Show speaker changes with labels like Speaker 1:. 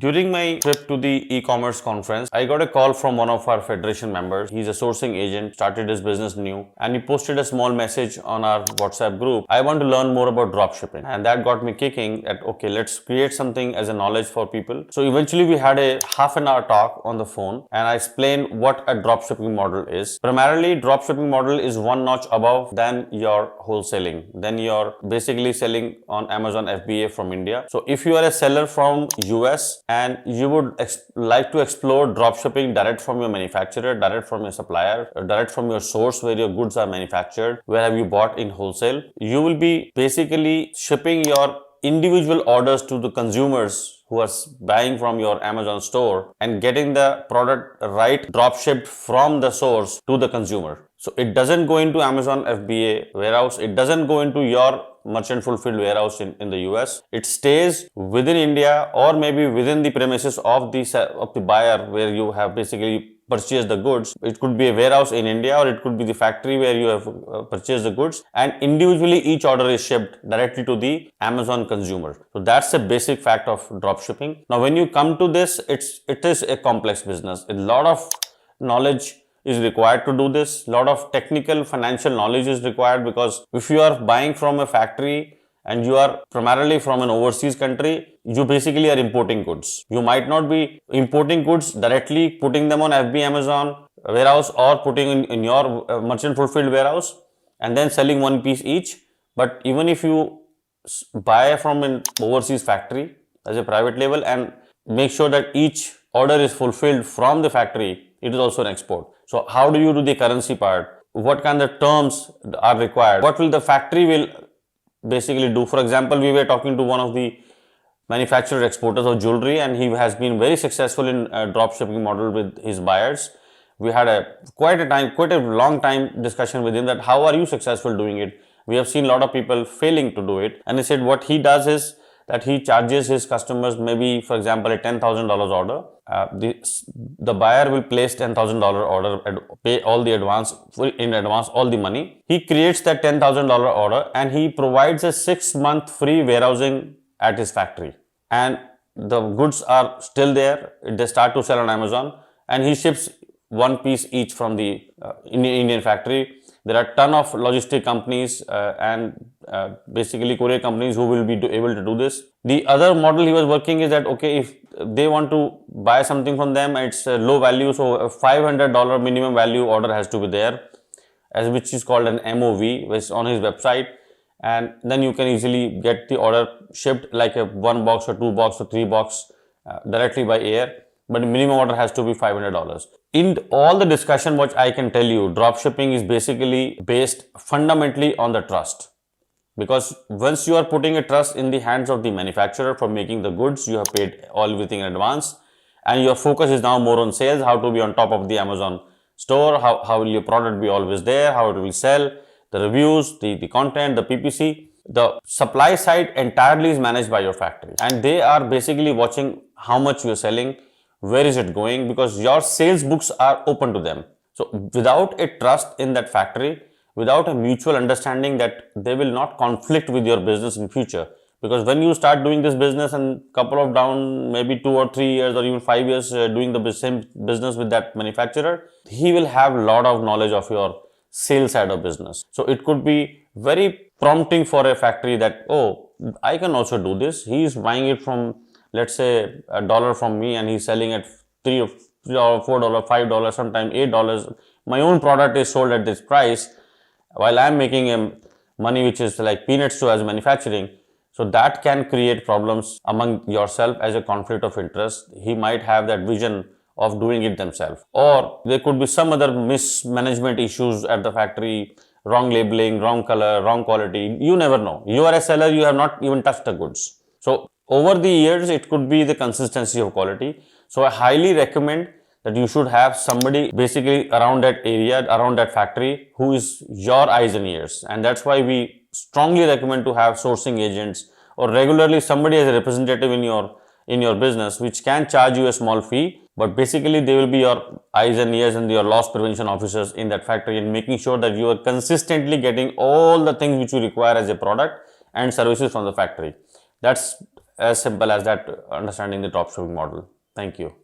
Speaker 1: During my trip to the e-commerce conference, I got a call from one of our federation members. He's a sourcing agent, started his business new, and he posted a small message on our WhatsApp group. I want to learn more about dropshipping, and that got me kicking at, okay, let's create something as a knowledge for people. So eventually we had a half an hour talk on the phone, and I explained what a dropshipping model is. Primarily, dropshipping model is one notch above than your wholesaling. Then you're basically selling on Amazon FBA from India. So if you are a seller from US and you would like to explore dropshipping direct from your manufacturer, direct from your supplier, direct from your source where your goods are manufactured, where have you bought in wholesale, you will be basically shipping your individual orders to the consumers who are buying from your Amazon store and getting the product right drop shipped from the source to the consumer. So it doesn't go into Amazon FBA warehouse. It doesn't go into your merchant fulfilled warehouse in the US. It stays within India or maybe within the premises of the buyer where you have basically purchase the goods. It could be a warehouse in India or it could be the factory where you have purchased the goods, and individually each order is shipped directly to the Amazon consumer. So that's the basic fact of drop shipping. Now when you come to this, it is a complex business. A lot of knowledge is required to do this. A lot of technical financial knowledge is required, because if you are buying from a factory and you are primarily from an overseas country, you basically are importing goods. You might not be importing goods directly, putting them on FB Amazon warehouse or putting in your merchant fulfilled warehouse and then selling one piece each. But even if you buy from an overseas factory as a private label and make sure that each order is fulfilled from the factory, it is also an export. So how do you do the currency part? What kind of terms are required? What will the factory will basically do? For example, we were talking to one of the manufacturer exporters of jewelry, and he has been very successful in a drop shipping model with his buyers. We had quite a long time discussion with him that how are you successful doing it? We have seen a lot of people failing to do it. And he said what he does is that he charges his customers maybe, for example, a $10,000 order. The buyer will place $10,000 order and pay all the advance, in advance, all the money. He creates that $10,000 order and he provides a 6-month free warehousing at his factory. And the goods are still there. They start to sell on Amazon and he ships one piece each from the Indian factory. There are a ton of logistic companies and basically courier companies who will be able to do this. The other model he was working is that, okay, if they want to buy something from them, it's low value, so a $500 minimum value order has to be there, which is called an MOV, which is on his website, and then you can easily get the order shipped like a 1 box or 2 box or 3 box directly by air. But the minimum order has to be $500. In all the discussion, what I can tell you, dropshipping is basically based fundamentally on the trust. Because once you are putting a trust in the hands of the manufacturer for making the goods, you have paid everything in advance, and your focus is now more on sales, how to be on top of the Amazon store, how will your product be always there, how it will sell, the reviews, the content, the PPC. The supply side entirely is managed by your factory, and they are basically watching how much you are selling, where is it going, because your sales books are open to them. So without a trust in that factory, without a mutual understanding that they will not conflict with your business in future, because when you start doing this business and couple of down maybe 2 or 3 years or even 5 years doing the same business with that manufacturer, he will have a lot of knowledge of your sales side of business. So it could be very prompting for a factory that, oh, I can also do this. He is buying it from, let's say, $1 from me and he's selling at $3 or $4, $5, sometimes $8. My own product is sold at this price while I'm making money which is like peanuts to as manufacturing. So that can create problems among yourself as a conflict of interest. He might have that vision of doing it themselves, or there could be some other mismanagement issues at the factory, wrong labeling, wrong color, wrong quality. You never know. You are a seller, you have not even touched the goods. So over the years, it could be the consistency of quality. So I highly recommend that you should have somebody basically around that area, around that factory, who is your eyes and ears. And that's why we strongly recommend to have sourcing agents or regularly somebody as a representative in your business, which can charge you a small fee, but basically they will be your eyes and ears and your loss prevention officers in that factory, and making sure that you are consistently getting all the things which you require as a product and services from the factory. That's as simple as that, understanding the dropshipping model. Thank you.